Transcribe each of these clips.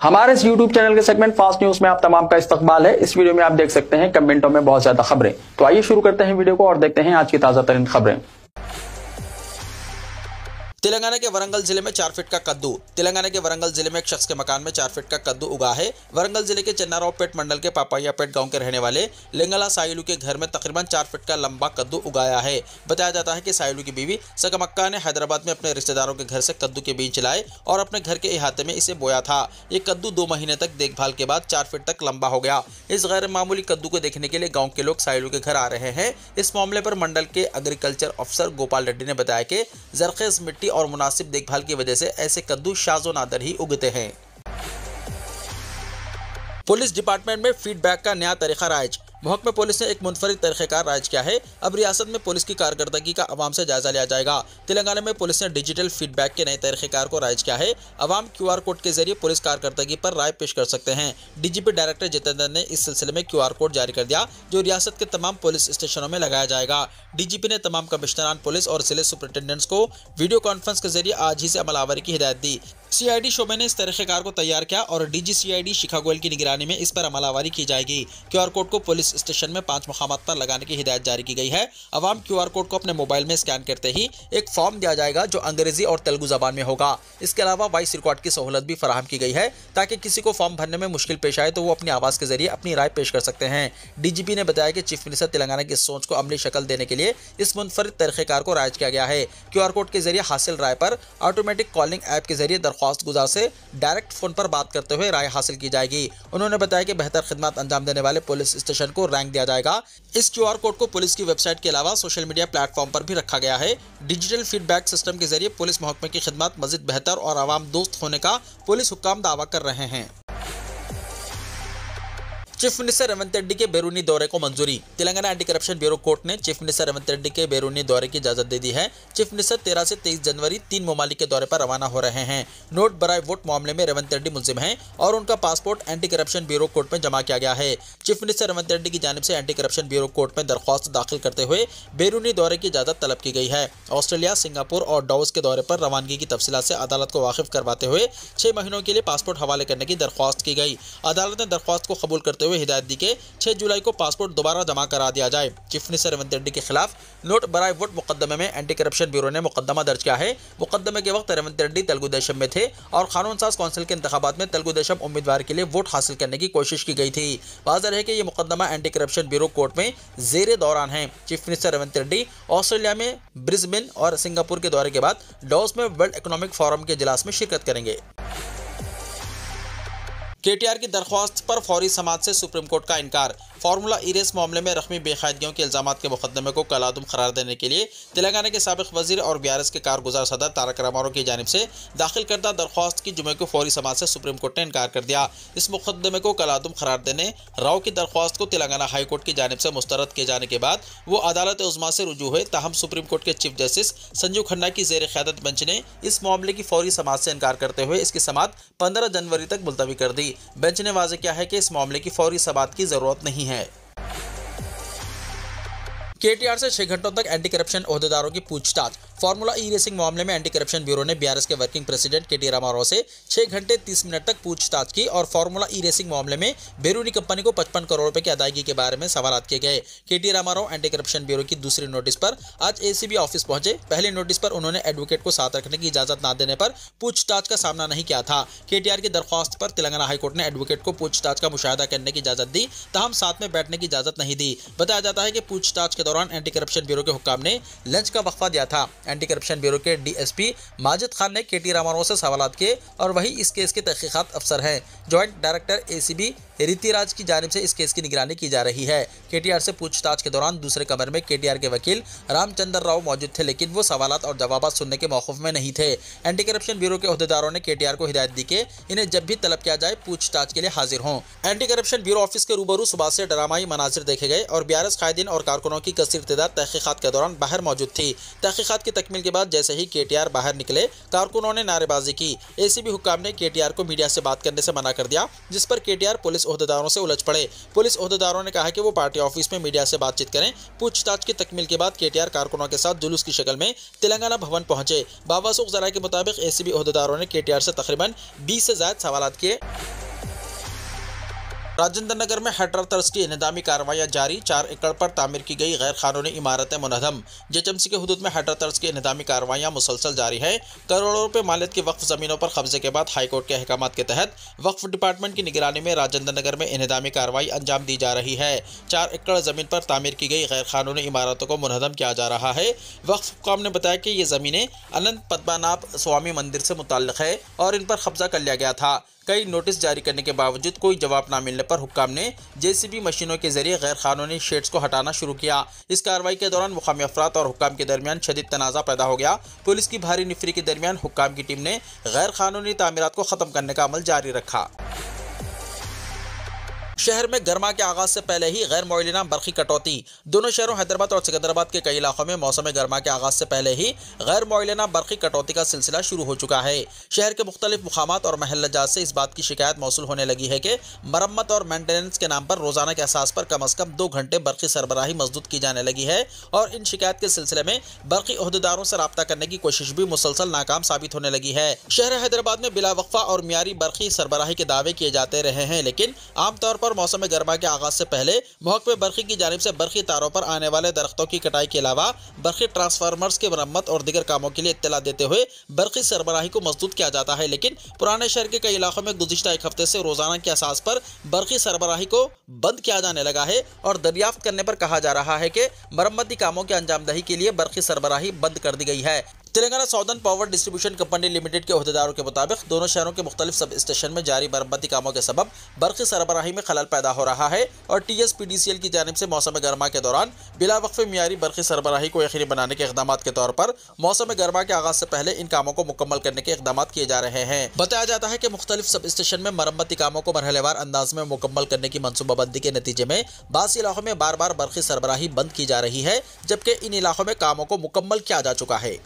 हमारे इस YouTube channel के सेगमेंट फास्ट न्यूज में आप तमाम का इस्तकबाल है। इस वीडियो में आप देख सकते हैं कमेंटों में बहुत ज्यादा खबरें। तो आइए शुरू करते हैं वीडियो को और देखते हैं आज की ताजा तरीन खबरें। तेलंगाना के वरंगल जिले में 4 फीट का कद्दू। तेलंगाना के वरंगल जिले में एक शख्स के मकान में 4 फीट का कद्दू उगा है। वरंगल जिले के चन्नारावपेट मंडल के पापायापेट गांव के रहने वाले लिंगला साइलू के घर में तकरीबन 4 फीट का लंबा कद्दू उगाया है। बताया जाता है कि साइलू की बीवी सकमक्का ने हैदराबाद में अपने रिश्तेदारों के घर से कद्दू के बीज लाए और अपने घर के अहाते में इसे बोया था। ये कद्दू 2 महीने तक देखभाल के बाद 4 फीट तक लंबा हो गया। इस गैर मामूली कद्दू को देखने के लिए गाँव के लोग साइलू के घर आ रहे हैं। इस मामले पर मंडल के एग्रीकल्चर अफसर गोपाल रेड्डी ने बताया कि जरखेज मिट्टी और मुनासिब देखभाल की वजह से ऐसे कद्दू शाजो नादर ही उगते हैं। पुलिस डिपार्टमेंट में फीडबैक का नया तरीका राइज। महकमे पुलिस ने एक मुनफरिद तरीक़ेकार राइज किया है। अब रियासत में पुलिस की कारकर्दगी का अवाम से जायजा लिया जाएगा। तेलंगाना में पुलिस ने डिजिटल फीडबैक के नए तरीक़ेकार को राइज किया है। अवाम QR कोड के जरिए पुलिस कारकर्दगी पर राय पेश कर सकते हैं। DGP डायरेक्टर जितेंद्र ने इस सिलसिले में QR कोड जारी कर दिया, जो रियासत के तमाम पुलिस स्टेशनों में लगाया जाएगा। DGP ने तमाम कमिश्नरान पुलिस और जिले सुपरिटेंडेंट्स को वीडियो कॉन्फ्रेंस के जरिए आज ही से अमलावरी की हिदायत दी। CID शोबे ने इस तरीक़ेकार को तैयार किया और DG CID शिखा गोयल की निगरानी में इस पर अमलावरी की जाएगी। QR कोड को पुलिस स्टेशन में 5 मुकामात पर लगाने की हिदायत जारी की गई है। अवाम QR कोड को अपने मोबाइल में स्कैन करते ही एक फॉर्म दिया जाएगा जो अंग्रेजी और तेलुगु जबान में होगा। इसके अलावा वॉइस रिकॉर्ड की सहूलत भी फराहम की गई है ताकि किसी को फॉर्म भरने में मुश्किल पेश आए तो वो अपनी आवाज़ के जरिए अपनी राय पेश कर सकते हैं। DGP ने बताया कि चीफ मिनिस्टर तेलंगाना की सोच को अमली शक्ल देने के लिए इस मुनफरिद तरीक़ेकार को राइज किया गया है। QR कोड के जरिए हासिल राय पर ऑटोमेटिक कॉलिंग ऐप के जरिए दरख्वास्त गुजार से डायरेक्ट फोन पर बात करते हुए राय हासिल की जाएगी। उन्होंने बताया कि बेहतर खिदमत अंजाम देने वाले पुलिस स्टेशन को रैंक दिया जाएगा। इस QR कोड को पुलिस की वेबसाइट के अलावा सोशल मीडिया प्लेटफॉर्म पर भी रखा गया है। डिजिटल फीडबैक सिस्टम के जरिए पुलिस महकमे की खिदमत मजीद बेहतर और आवाम दोस्त होने का पुलिस हुक्काम दावा कर रहे हैं। चीफ मिनिस्टर रेवंत रेड्डी के बैरूनी दौरे को मंजूरी। Telangana anti corruption bureau court ने चीफ मिनिस्टर रेवंत रेड्डी के बैरूनी दौरे की इजाजत दे दी है। चीफ मिनिस्टर 13 से 23 जनवरी 3 ममालिक के दौरे पर रवाना हो रहे हैं। नोट बराए वोट मामले में रेवंत रेड्डी मुलजिम हैं और उनका passport anti corruption bureau court में जमा किया गया है। चीफ मिनिस्टर रेवंत रेड्डी की जानिब से एंटी करप्शन ब्यूरो कोर्ट में दरख्वास्त दाखिल करते हुए बैरूनी दौरे की इजाजत तलब की गई है। ऑस्ट्रेलिया, सिंगापुर और डॉस के दौरे पर रवानगी की तफसीलात से अदालत को वाकिफ करवाते हुए 6 महीनों के लिए पासपोर्ट हवाले करने की दरख्वास्त की गई। अदालत ने दरख्वास्त को कबूल करते हुए हिदायत दी कि 6 जुलाई को पासपोर्ट दोबारा जमा करा दिया जाए। चीफ मिनिस्टर रेवंत रेड्डी के खिलाफ नोट बराए वोट मुकदमे में एंटी करप्शन ब्यूरो ने मुकदमा दर्ज किया है। मुकदमे के वक्त रेवंत रेड्डी तेलुगु देशम में थे और कानून साज कौंसिल के इंतखाबात में तेलुगु देशम उम्मीदवार के लिए वोट हासिल करने की कोशिश की गई थी। वाज़ेह है कि यह मुकदमा एंटी करप्शन ब्यूरो कोर्ट में जेर दौरान है। Chief minister Revanth Reddy Australia में ब्रिस्बेन और सिंगापुर के दौरे के बाद डॉस में वर्ल्ड इकोनॉमिक फोरम के इजलास में शिरकत करेंगे। KTR की दरख्वास्त पर फौरी समाअत से सुप्रीम कोर्ट का इनकार। फार्मूला ई-रेस मामले में रकमी बेकायदगियों के इल्जामात के मुकदमे को कलादुम करार देने के लिए तेलंगाना के साबिक वजीर और BRS के कारगुजार सदर तारक रामाराव की जानिब से दाखिल करदा दरख्वास्त की जुमे को फौरी समाअत से सुप्रीम कोर्ट ने इनकार कर दिया। इस मुकदमे को कलादुम करार देने राव की दरख्वास्त को तेलंगाना हाई कोर्ट की जानिब से मुस्तरद किए जाने के बाद वो अदालत उज़्मा से रुजू हुए। ताहम सुप्रीम कोर्ट के चीफ जस्टिस संजीव खन्ना की ज़ेर क़यादत बेंच ने इस मामले की फौरी समाअत से इनकार करते हुए इसकी समाअत 15 जनवरी तक मुलतवी कर दी। बेंच ने वाज़ेह किया है कि इस मामले की फौरी समाअत की जरूरत नहीं है। KTR से 6 घंटों तक एंटी करप्शन ओहदेदारों की पूछताछ। फार्मूला ई-रेसिंग मामले में एंटी करप्शन ब्यूरो ने BRS के वर्किंग प्रेसिडेंट KT रामाराव से 6 घंटे 30 मिनट तक पूछताछ की और फार्मूला ई-रेसिंग मामले में बैरूनी कंपनी को 55 करोड़ रुपए की अदायगी के बारे में सवालात किए गए। KT Rama Rao anti corruption bureau की दूसरी नोटिस पर आज ACB ऑफिस पहुंचे। पहली नोटिस पर उन्होंने एडवोकेट को साथ रखने की इजाजत न देने पर पूछताछ का सामना नहीं किया था। KTR की दरख्वास्त पर तेलंगाना हाईकोर्ट ने एडवोकेट को पूछताछ का मुशाहिदा करने की इजाजत दी, ताहम साथ में बैठने की इजाजत नहीं दी। बताया जाता है कि पूछताछ के दौरान एंटी करप्शन ब्यूरो के हुक्काम ने लंच का वक्फा दिया था। एंटी करप्शन ब्यूरो के DSP माजिद खान ने KT रामाराव से सवालात किए और वही इस केस के तहकीकात अफसर हैं। जॉइंट डायरेक्टर ACB रीतिराज की जानिब से इस केस की निगरानी की जा रही है। KTR से पूछताछ के दौरान दूसरे कमरे में KTR के वकील रामचंद्र राव मौजूद थे, लेकिन वो सवालात और जवाबात सुनने के मौक़िफ़ में नहीं थे। एंटी करप्शन ब्यूरो के ओहदेदारों ने KTR को हिदायत दी कि इन्हें जब भी तलब किया जाए पूछताछ के लिए हाजिर हों। एंटी करप्शन ब्यूरो ऑफिस के रूबरू सुबह से डरामाई मनाजिर देखे गए और BRS कायदीन और कारकुनों की कसीर तादाद तहकीकात के दौरान बाहर मौजूद थी। तहकीकात की तकमील के बाद जैसे ही केटीआर बाहर निकले, कारकुनों ने नारेबाजी की। एसीबी हुक्काम ने केटीआर को मीडिया से बात करने से मना कर दिया, जिस पर केटीआर पुलिस ओहदेदारों से उलझ पड़े। पुलिस ओहदेदारों ने कहा कि वो पार्टी ऑफिस में मीडिया से बातचीत करें। पूछताछ की तकमील के बाद केटीआर कारकुनों के साथ जुलूस की शक्ल में तेलंगाना भवन पहुंचे। बावासूख जराये के मुताबिक एसीबी ओहदेदारों ने केटीआर से तकरीबन 20 से ज्यादा सवालात किए। राजेंद्र नगर में हेडर तर्ज की इन्हदामी कार्रवाइयां जारी। 4 एकड़ पर तामीर की गई गैर कानूनी इमारतें मुनहदम। जेएचएमसी के हुदूद में हेडर तर्ज की इन्हदामी कार्रवाइयां मुसलसल जारी है। करोड़ों रुपए मालियत की वक्फ जमीनों पर कब्जे के बाद हाईकोर्ट के अहकाम के तहत वक्फ डिपार्टमेंट की निगरानी में राजेंद्र नगर में इन्हदामी कार्रवाई अंजाम दी जा रही है। 4 एकड़ जमीन पर तामीर की गई गैर कानूनी इमारतों को मुनहदम किया जा रहा है। वक्फ हुक्काम ने बताया कि ये जमीनें अनंत पद्मनाभ स्वामी मंदिर से मुताल्लिक है और इन पर कब्जा कर लिया गया था। कई नोटिस जारी करने के बावजूद कोई जवाब न मिलने पर हुक्काम ने जेसीबी मशीनों के जरिए गैर कानूनी शेड्स को हटाना शुरू किया। इस कार्रवाई के दौरान मुकामी अफराद और हुक्काम के दरमियान शदीद तनाज़ा पैदा हो गया। पुलिस की भारी निफरी के दरमियान हुक्काम की टीम ने गैर कानूनी तामीरात को ख़त्म करने का अमल जारी रखा। शहर में गर्मा के आगाज से पहले ही गैर मुअल्लिना बरक़ी कटौती। दोनों शहरों हैदराबाद और सिकंदराबाद के कई इलाकों में मौसम गर्मा के आगाज से पहले ही गैर मुअल्लिना बरक़ी कटौती का सिलसिला शुरू हो चुका है। शहर के मुख्तलिफ मुकामात और महल्लजात से इस बात की शिकायत मौसूल होने लगी है कि मरम्मत और मेंटेनेंस के नाम पर रोजाना के असास पर कम अज़ कम 2 घंटे बरक़ी सरबराही मजदूद की जाने लगी है और इन शिकायत के सिलसिले में बरक़ी ओहदेदारों से रब्ता करने की कोशिश भी मुसलसल नाकाम साबित होने लगी है। शहर हैदराबाद में बिला वक्फा और मियारी बरक़ी सरबराही के दावे किए जाते रहे हैं, लेकिन आमतौर पर मौसम गर्मा के आगाज से पहले महकमे बरक़ी की जानिब से बरक़ी तारों पर आने वाले दरख्तों की कटाई के अलावा बरक़ी ट्रांसफार्मर्स के मरम्मत और दीगर कामों के लिए इत्तला देते हुए बरक़ी सरबराही को मजदूद किया जाता है। लेकिन पुराने शहर के कई इलाकों में गुज़िश्ता एक हफ्ते से रोजाना के असास पर बरक़ी सरबराही को बंद किया जाने लगा है और दरियाफ्त करने पर कहा जा रहा है कि मरम्मती कामों की अंजामदही के लिए बरक़ी सरबराही बंद कर दी गई है। Telangana southern power distribution company limited के ओहदेदारों के मुताबिक दोनों शहरों के मुख्तलिफ सब स्टेशन में जारी मरम्मती कामों के सबब बरक़ी सरबराही में खलल पैदा हो रहा है और टीएसपीडीसीएल की जानिब से मौसम गर्मा के दौरान बिला वक्फ़े मियारी बरक़ी सरबराही को यकीनी बनाने के इक़दाम के तौर पर मौसम गर्मा के आगाज से पहले इन कामों को मुकम्मल करने के इक़दाम किए जा रहे हैं। बताया जाता है कि मुख्तलिफ सब स्टेशन में मरम्मती कामों को मरहलेवार अंदाज में मुकम्मल करने की मनसूबाबंदी के नतीजे में बाज़ इलाकों में बार बार बरक़ी सरबराही बंद की जा रही है, जबकि इन इलाकों में कामों को मुकम्मल किया जा चुका है।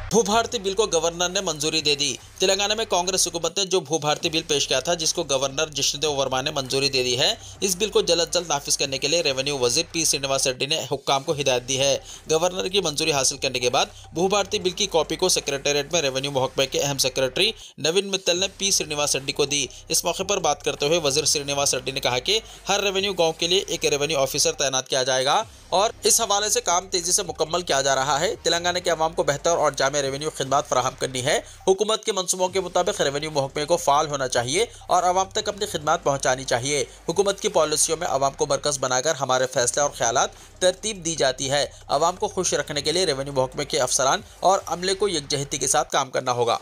भू भारती बिल को गवर्नर ने मंजूरी दे दी। तेलंगाना में कांग्रेस हुकूमत ने जो भू भारती बिल पेश किया था, जिसको गवर्नर जिष्णुदेव वर्मा ने मंजूरी दे दी है, इस बिल को जल्द जल्द नाफिज करने के लिए रेवेन्यू वजीर पी श्रीनिवास रेड्डी ने हुक्काम को हिदायत दी है। गवर्नर की मंजूरी हासिल करने के बाद भू भारती बिल की कॉपी को सेक्रेटेरिएट में रेवेन्यू महकमे के अहम सेक्रेटरी नवीन मित्तल ने पी श्रीनिवास रेड्डी को दी। इस मौके पर बात करते हुए वजीर श्रीनिवास रेड्डी ने कहा कि हर रेवेन्यू गाँव के लिए एक रेवेन्यू ऑफिसर तैनात किया जाएगा और इस हवाले से काम तेजी से मुकम्मल किया जा रहा है। तेलंगाना के अवाम को बेहतर और जामे रेवेन्यू खिदमत फराहम करनी है। हुकूमत के मंसूबों के मुताबिक रेवेन्यू महकमे को फाल होना चाहिए और अवाम तक अपनी खिदमत पहुँचानी चाहिए। हुकूमत की पॉलिसियों में अवाम को मरकज़ बनाकर हमारे फैसले और ख्यालात तरतीब दी जाती है। अवाम को खुश रखने के लिए रेवेन्यू महकमे के अफसरान और अमले को यकजहती के साथ काम करना होगा।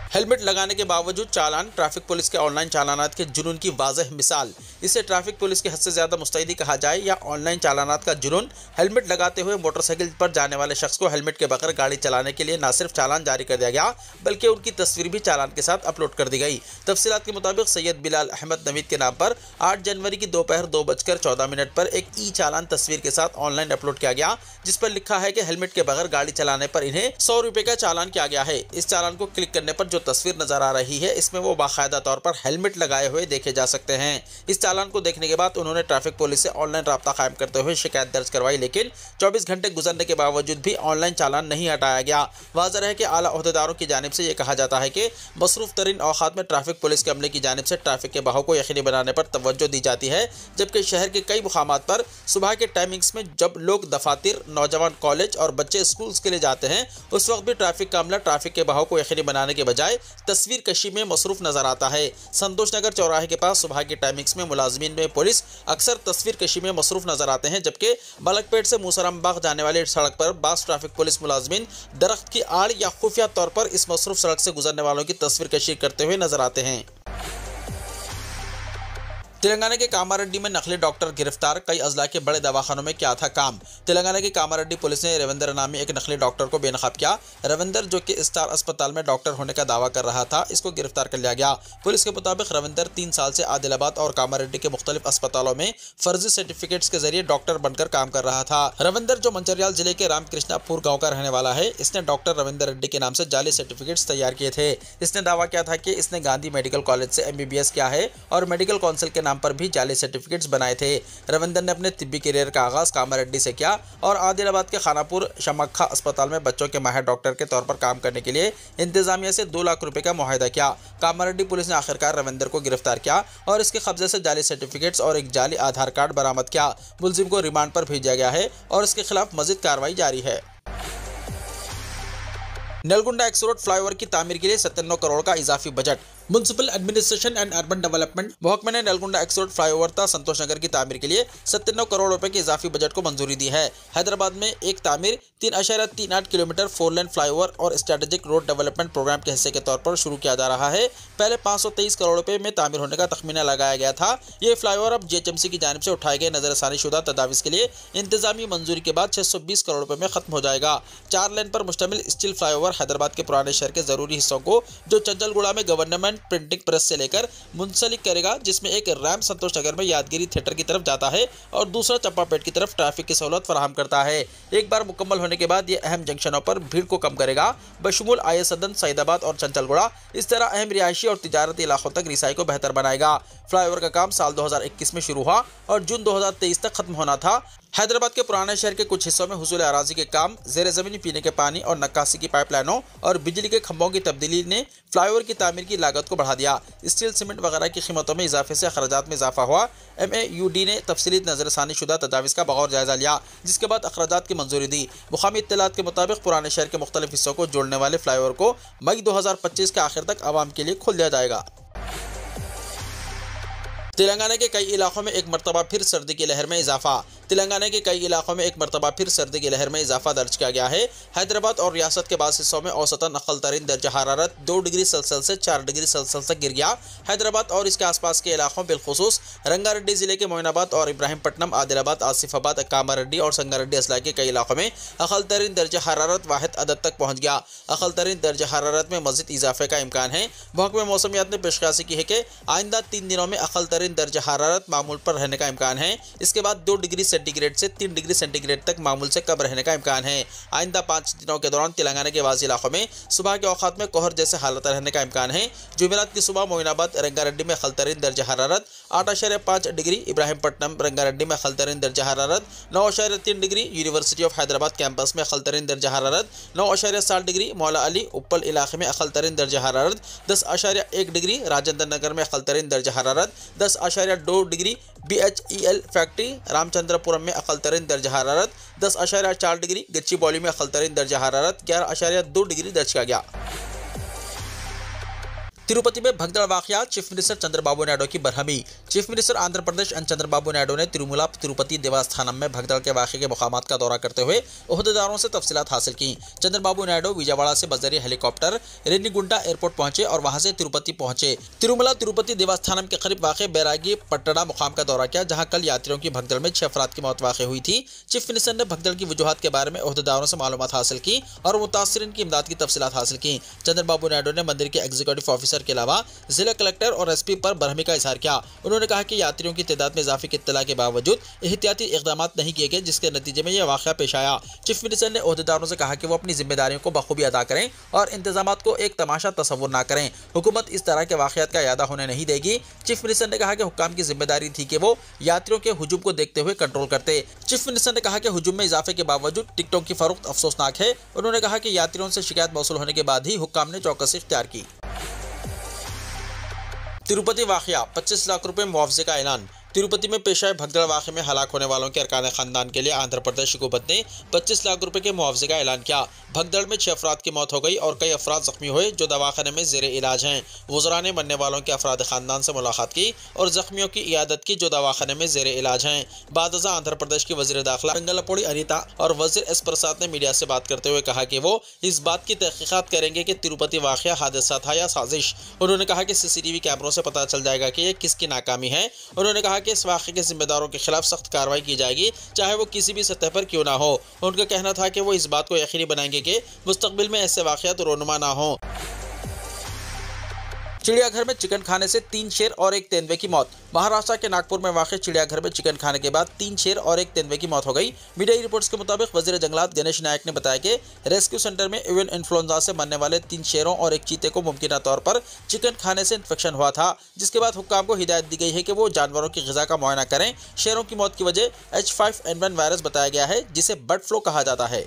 हेलमेट लगाने के बावजूद चालान, ट्रैफिक पुलिस के ऑनलाइन चालानात के जुनून की वाज़ेह मिसाल। इसे ट्रैफिक पुलिस की हद से ज़्यादा मुस्तैदी कहा जाए या ऑनलाइन चालानात का जुनून। हेलमेट लगाते हुए मोटरसाइकिल पर जाने वाले शख्स को हेलमेट के बगैर गाड़ी चलाने के लिए न सिर्फ चालान जारी कर दिया गया, बल्कि उनकी तस्वीर भी चालान के साथ अपलोड कर दी गई। तफसीलात के मुताबिक सैयद बिलाल अहमद नवीद के नाम पर 8 जनवरी की दोपहर 2:14 पर एक ई चालान तस्वीर के साथ ऑनलाइन अपलोड किया गया, जिस पर लिखा है कि हेलमेट के बगैर गाड़ी चलाने पर इन्हें 100 रुपये का चालान किया गया है। इस चालान को क्लिक करने पर जो तस्वीर नजर आ रही है, इसमें वो बाकायदा तौर पर हेलमेट लगाए हुए देखे जा सकते हैं। इस चालान को देखने के बाद उन्होंने ट्रैफिक पुलिस से ऑनलाइन राब्ता कायम करते हुए शिकायत दर्ज करवाई, लेकिन 24 घंटे गुजरने के बावजूद भी ऑनलाइन चालान नहीं हटाया गया। वाज़ेह है कि आला ओहदेदारों की जानिब से यह कहा जाता है कि मसरूफ तरीन औकात में ट्रैफिक पुलिस के अमले की जानिब से ट्रैफिक के बहाव को यकीनी बनाने पर तवज्जो दी जाती है, जबकि शहर के कई मुकामात पर सुबह के टाइमिंग्स में जब लोग दफातर, नौजवान कॉलेज और बच्चे स्कूल के लिए जाते हैं, उस वक्त भी ट्रैफिक का अमला ट्रैफिक के बहाव को यकीनी बनाने के बजाय तस्वीर कशी में मसरूफ नजर आता है। संतोष नगर चौराहे के पास सुबह के टाइमिंग्स में मुलाजिमीन में पुलिस अक्सर तस्वीर कशी में मसरूफ नजर आते हैं, जबकि मलकपेट से मूसराम बाग जाने वाली सड़क पर बास ट्रैफिक पुलिस मुलाजिमीन दरख्त की आड़ या खुफिया तौर पर इस मसरूफ सड़क से गुजरने वालों की तस्वीर कशी करते हुए नजर आते हैं। तेलंगाना के कामारेड्डी में नकली डॉक्टर गिरफ्तार, कई अजला के बड़े दवाखानों में क्या था काम। तेलंगाना की कामारेड्डी पुलिस ने रविंदर नामी एक नकली डॉक्टर को बेनकाब किया। रविंदर, जो कि स्टार अस्पताल में डॉक्टर होने का दावा कर रहा था, इसको गिरफ्तार कर लिया गया। पुलिस के मुताबिक रविंदर 3 साल से आदिलाबाद और कामारेड्डी के मुख्तलिफ अस्पतालों में फर्जी सर्टिफिकेट्स के जरिए डॉक्टर बनकर काम कर रहा था। रविंदर, जो मंचरियाल जिले के रामकृष्णापुर गाँव का रहने वाला है, इसने डॉक्टर रविंदर रेड्डी के नाम से जाली सर्टिफिकेट्स तैयार किए थे। इसने दावा किया था कि इसने गांधी मेडिकल कॉलेज से MBBS किया है और मेडिकल काउंसिल के नाम पर भी जाली सर्टिफिकेट्स बनाए थे। रविंदर ने अपने तिब्बी करियर का आगाज कामारेड्डी से किया और आदिलाबाद के खानापुर शमक्खा अस्पताल में बच्चों के माहिर डॉक्टर के तौर पर काम करने के लिए इंतजामिया से 2 लाख रुपए का मुआहदा किया। कामारेड्डी पुलिस ने आखिरकार रविंदर को गिरफ्तार किया और इसके कब्जे से जाली सर्टिफिकेट्स और एक जाली आधार कार्ड बरामद किया। मुलजिम को रिमांड पर भेजा गया है और इसके खिलाफ मजीद कार्रवाई जारी है। नलगुंडा एक्स रोड फ्लाईओवर की तामीर के लिए 97 करोड़ का इजाफी budget. Municipal administration and urban development महकमे ने नलगुंडा एक्स रोड फ्लाईओवर तथा संतोष नगर की तामीर के लिए 97 करोड़ रुपए के इजाफी बजट को मंजूरी दी है। हैदराबाद में एक तामीर 3.38 किलोमीटर 4 लेन फ्लाईओवर और स्ट्रेटेजिक रोड डेवलपमेंट प्रोग्राम के हिस्से के तौर पर शुरू किया जा रहा है। पहले 523 करोड़ रुपए में तामीर होने का तखमीना लगाया गया था। ये फ्लाईओवर अब GHMC की जानिब से उठाए गए नजरसानी शुदा तदावीज के लिए इंतजामी मंजूरी के बाद 620 करोड़ रुपए में खत्म हो जाएगा। 4 लेन पर मुश्तमिल स्टील फ्लाईओवर हैदराबाद के पुराने शहर के जरूरी हिस्सों को, जो चंचलगुड़ा में गवर्नमेंट प्रिंटिंग प्रेस से लेकर मुंसलिक करेगा, जिसमें एक रैम संतोष नगर में यादगिरी थिएटर की तरफ जाता है और दूसरा चंपापेट की तरफ ट्रैफिक की सहूलत फराहम करता है। एक बार मुकम्मल होने के बाद ये अहम जंक्शनों पर भीड़ को कम करेगा, बशमूल आय सदन, सईदाबाद और चंचलगुड़ा। इस तरह अहम रिहायशी और तिजारती इलाकों तक रिसाई को बेहतर बनाएगा। फ्लाईओवर का काम साल 2021 में शुरू हुआ और जून 2023 तक खत्म होना था। हैदराबाद के पुराने शहर के कुछ हिस्सों में हुसूल अराजी के काम, ज़ेर ज़मीन पीने के पानी और नक्काशी की पाइपलाइनों और बिजली के खंभों की तब्दीली ने फ्लाईओवर की तामीर की लागत को बढ़ा दिया। स्टील, सीमेंट वगैरह की कीमतों में इजाफे से अखराजात में इजाफा हुआ। MAUD ने तफसीली नजरसानी शुदा तजावीज़ का बगौर जायजा लिया, जिसके बाद अखराजात की मंजूरी दी। मुकामी इत्तलात के मुताबिक पुराने शहर के मुख्तलिफ हिस्सों को जोड़ने वाले फ्लाईओवर को मई 2025 के आखिर तक आवाम के लिए खोल दिया जाएगा। तेलंगाना के कई इलाकों में एक मरतबा फिर सर्दी की लहर में इजाफा। तेलंगाना के कई इलाकों में एक मरतबा फिर सर्दी की लहर में इजाफा दर्ज किया गया है। हैदराबाद और रियासत के बाज़ हिस्सों में औसतन अक़ल तरीन दर्जा हरारत 2 डिग्री सेल्सियस से 4 डिग्री सेल्सियस तक गिर गया। हैदराबाद और इसके आसपास के इलाकों, बिलखुसूस रंगारेड्डी जिले के मोइनाबाद और इब्राहिमपट्टनम, आदिलाबाद, आसिफाबाद, कामारेड्डी और संगारेड्डी अजला के कई इलाकों में अक़ल तरीन दर्जा हरारत वाहिद अदद तक पहुँच गया। अक़ल तरीन दर्जा हरारत में मज़ीद इजाफे का इम्कान है। महकमे मौसमियात ने पेशकशी की है कि आइंदा 3 दिनों में अक़ल तरीन दर्जा हरारत मामूल पर रहने का इम्कान है। इसके बाद 2 डिग्री सेंटीग्रेड से 3 डिग्री सेंटीग्रेड तक मामूल से कम रहने का इम्कान है। आइंदा 5 दिनों के दौरान तेलंगाना के बाज़ इलाकों में सुबह के औकात में कोहर जैसे हालत रहने का इम्कान है। जुमेरात की सुबह मोइनाबाद रंगारेड्डी में खलतरीन दर्जा हरारत 8.5 डिग्री, इब्राहिमपट्टनम रंगारेड्डी में खलतरीन दर्जा हरारत 9.3 degree, university of Hyderabad campus में खलतरीन दर्जा हरारत 9.7 डिग्री, मौला अली उप्पल इलाके में खलतरीन दर्जा हरारत 10.1 डिग्री, राजेंद्र नगर में खलतरीन दर्जा हरारत 10.2 डिग्री, BHEL फैक्ट्री रामचंद्रपुरम में अक़लतरीन दर्जा हरारत 10.4 डिग्री, गच्चीबौली में अक़लतरीन दर्जा हरारत 11.2 डिग्री दर्ज किया गया। तिरुपति में भगदड़ वाकया, चीफ मिनिस्टर चंद्रबाबू नायडू की बरहमी। Chief minister Andhra Pradesh N Chandrababu Naidu ने तिरुमला तिरुपति देवस्थानम में भगदड़ के वाकये के मकामात का दौरा करते हुए ओहदेदारों से तफसीलात हासिल की। चंद्रबाबू नायडू विजयवाड़ा से बजरिया हेलीकॉप्टर रेनीगुंडा एयरपोर्ट पहुंचे और वहां से तिरुपति पहुंचे। तिरुमला तिरुपति देवस्थानम के करीब वाक़ बैरागी पट्टड़ा मुकाम का दौरा किया, जहाँ कल यात्रियों की भगदड़ में 6 अफराद की मौत वाक़ हुई थी। चीफ मिनिस्टर ने भगदड़ की वजूहात के बारे में ओहदेदारों से मालूमात हासिल की और मुतासरीन की इमदाद की तफसीलात हासिल की। चंद्रबाबू नायडू ने मंदिर के एग्जीक्यूटिव ऑफिसर के अलावा जिला कलेक्टर और SP पर बरहमी का इजहार किया। उन्होंने कहा कि यात्रियों की तादाद में इजाफे की इत्तला के बावजूद एहतियाती इक़दाम नहीं किए गए, जिसके नतीजे में यह वाक़या पेश आया। चीफ मिनिस्टर ने ओहदेदारों से कहा कि वो अपनी जिम्मेदारियों को बखूबी अदा करें और इंतजामात को एक तमाशा तस्वुर न करें। हुकूमत इस तरह के वाक़यात का यादा होने नहीं देगी। चीफ मिनिस्टर ने कहा कि हुक्काम की जिम्मेदारी थी कि वो यात्रियों के हुजूम को देखते हुए कंट्रोल करते। चीफ मिनिस्टर ने कहा कि हुजूम में इजाफे के बावजूद टिकटों की फरोख्त अफसोसनाक है। उन्होंने कहा कि यात्रियों से शिकायत मौसूल होने के बाद ही हुक्काम ने चौकसी इख्तियार की। तिरुपति वाक़या, 25 लाख रुपए मुआवजे का ऐलान। तिरुपति में पेश आए भगदड़ वाक़े में हलाक होने वालों के अरकान खानदान के लिए आंध्र प्रदेश हुकूमत ने 25 लाख रुपए के मुआवजे का ऐलान किया। भगदड़ में 6 अफराद की मौत हो गई और कई अफराद जख्मी हुए जो दवाखाने में जेर इलाज हैं। वज़रा ने मरने वालों के अफराद खानदान से मुलाकात की और जख्मियों की इयादत की जो दवाखाने में जेर इलाज हैं। बादजा आंध्र प्रदेश की वज़ीर दाखिला वेंगलपोडी अनिता और वज़ीर एस प्रसाद ने मीडिया से बात करते हुए कहा कि वो इस बात की तहकीकात करेंगे कि तिरुपति वाक़या हादसा था या साजिश। उन्होंने कहा कि CCTV कैमरों से पता चल जाएगा कि ये किसकी नाकामी है। उन्होंने कहा कि इस वाक़े के जिम्मेदारों के खिलाफ सख्त कार्रवाई की जाएगी, चाहे वो किसी भी सतह पर क्यों ना हो। उनका कहना था कि वो इस बात को यकीनी बनाएंगे कि मुस्तकबिल में ऐसे वाक़यात रोनुमा ना हो। चिड़ियाघर में चिकन खाने से 3 शेर और 1 तेंदुए की मौत। महाराष्ट्र के नागपुर में वाक़ चिड़ियाघर में चिकन खाने के बाद 3 शेर और 1 तेंदुए की मौत हो गई। मीडिया रिपोर्ट्स के मुताबिक वज़ीर जंगलात गणेश नायक ने बताया कि रेस्क्यू सेंटर में एवियन इन्फ्लुएंजा से मरने वाले 3 शेरों और 1 चीते को मुमकिना तौर पर चिकन खाने से इन्फेक्शन हुआ था, जिसके बाद हुक्काम को हिदायत दी गई है कि वो जानवरों की ग़िज़ा का मुआयना करें। शेरों की मौत की वजह H5N1 वायरस बताया गया है, जिसे बर्ड फ्लू कहा जाता है।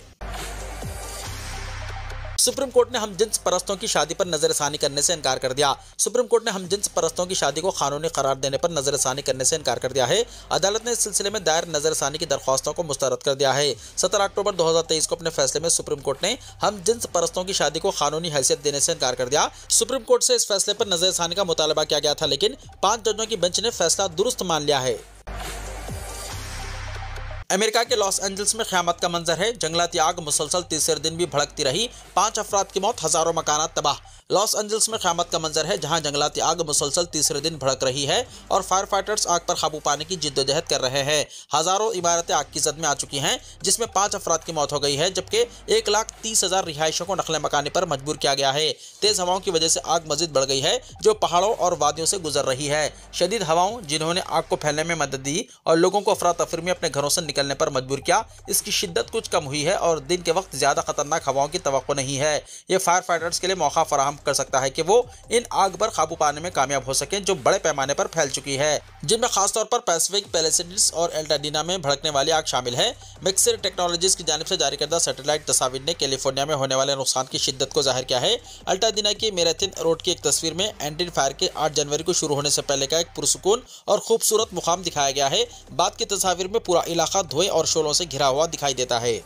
सुप्रीम कोर्ट ने हमजिन्स परस्तों की शादी पर नजरसानी करने से इनकार कर दिया। सुप्रीम कोर्ट ने हमजिन्स परस्तों की शादी को कानूनी करार देने पर नजरसानी करने से इनकार कर दिया है। अदालत ने इस सिलसिले में दायर नजरसानी की दरख्वास्तों को मुस्तरद कर दिया है। 17 अक्टूबर 2023 को अपने फैसले में सुप्रीम कोर्ट ने हमजिन्स परस्तों की शादी को कानूनी हैसियत देने से इनकार कर दिया। सुप्रीम कोर्ट से इस फैसले पर नजरसानी का मुतालबा किया गया था, लेकिन 5 जजों की बेंच ने फैसला दुरुस्त मान लिया है। अमेरिका के लॉस एंजल्स में क़यामत का मंजर है। जंगलाती आग मुसलसल तीसरे दिन भी भड़कती रही। 5 अफराद की मौत, हज़ारों मकानात तबाह। लॉस एंजल्स में क़यामत का मंजर है, जहां जंगलाती आग मुसलसल तीसरे दिन भड़क रही है और फायर फाइटर्स आग पर काबू पाने की जिद्दोजहद कर रहे हैं। हज़ारों इमारतें आग की जद में आ चुकी हैं, जिसमें 5 अफराद की मौत हो गई है, जबकि 1,30,000 रिहायशियों को नकले मकानी पर मजबूर किया गया है। तेज़ हवाओं की वजह से आग मज़ीद बढ़ गई है, जो पहाड़ों और वादियों से गुजर रही है। शदीद हवाओं जिन्होंने आग को फैलने में मदद दी और लोगों को अफरा तफरी में अपने घरों से निकलने पर मजबूर किया, इसकी शिद्दत कुछ कम हुई है और दिन के वक्त ज़्यादा खतरनाक हवाओं की तवक्को नहीं है। ये फायर फाइटर्स के लिए मौका फराहम कर सकता है कि वो इन आग पर काबू पाने में कामयाब हो सकें, जो बड़े पैमाने पर फैल चुकी है, जिनमें खासतौर पर पैसिफिक पैलिसेड्स और एल्टाडीना में भड़कने वाली आग शामिल है। मिक्सर टेक्नोलॉजीज की जानिब से जारी करदा सैटेलाइट तस्वीर ने कैलिफोर्निया में होने वाले नुकसान की शिद्दत को जाहिर किया है। अल्टाडीना की मैराथन रोड की एक तस्वीर में एंटीन फायर के 8 जनवरी को शुरू होने से पहले का एक पुरसुकून और खूबसूरत मुकाम दिखाया गया है। बाद की तस्वीर में पूरा इलाका धुएं और शोलों से घिरा हुआ दिखाई देता है।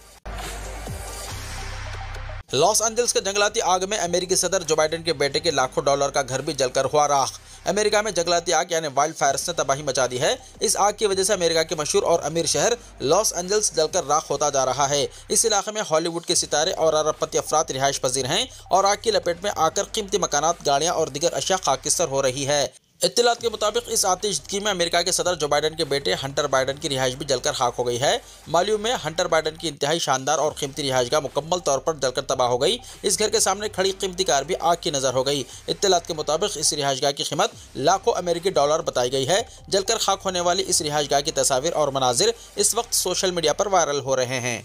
लॉस एंजल्स के जंगलाती आग में अमेरिकी सदर जो बाइडेन के बेटे के लाखों डॉलर का घर भी जलकर हुआ राख। अमेरिका में जंगलाती आग यानी वाइल्ड फायर्स ने तबाही मचा दी है। इस आग की वजह से अमेरिका के मशहूर और अमीर शहर लॉस एंजल्स जलकर राख होता जा रहा है। इस इलाके में हॉलीवुड के सितारे और अरबपति अफराद रिहाइश पजीर हैं और आग की लपेट में आकर कीमती मकानात, गाड़ियाँ और दीगर अशिया खाकिस्तर हो रही है। इत्तलात के मुताबिक इस आतिशदगी में अमेरिका के सदर जो बाइडेन के बेटे हंटर बाइडेन की रिहाइश भी जलकर खाक हो गई है। मालूम में हंटर बाइडेन की इंतहाई शानदार और कीमती रिहाइशगाह मुकम्मल तौर पर जलकर तबाह हो गई। इस घर के सामने खड़ी कीमती कार भी आग की नजर हो गई। इत्तलात के मुताबिक इस रिहाइशगाह की कीमत लाखों अमेरिकी डॉलर बताई गई है। जलकर खाक होने वाली इस रिहाइशगाह की तस्वीर और मनाजिर इस वक्त सोशल मीडिया पर वायरल हो रहे हैं।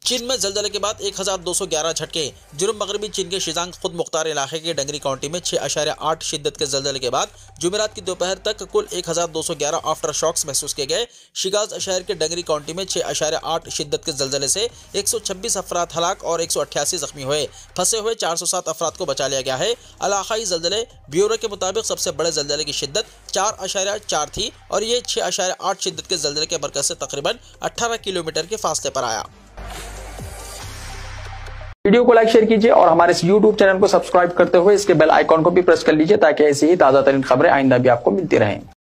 चीन में जलजले के बाद 1211 झटके। जुनूब मगरबी चीन के शिजांग खुद मुख्तार इलाके के डंगरी काउंटी में 6.8 शिद्दत के जलजले के बाद जुमेरात की दोपहर तक कुल 1211 आफ्टर शॉक्स महसूस किए गए। शिगाज शहर के डंगरी काउंटी में 6.8 शिद्दत के जलजले से 126 अफराद हलाक और 188 जख्मी हुए। फंसे हुए 407 अफराद को बचा लिया गया है। इलाकाई जलजले ब्यूरो के मुताबिक सबसे बड़े जलजले की शिद्दत 4.4 थी और ये 6.8 शिद्दत के जलजले के मरकज से तकरीबन 18 किलोमीटर के फासले पर आया। वीडियो को लाइक शेयर कीजिए और हमारे इस YouTube चैनल को सब्सक्राइब करते हुए इसके बेल आइकॉन को भी प्रेस कर लीजिए ताकि ऐसी ही ताज़ा तरीन खबरें आइंदा भी आपको मिलती रहें।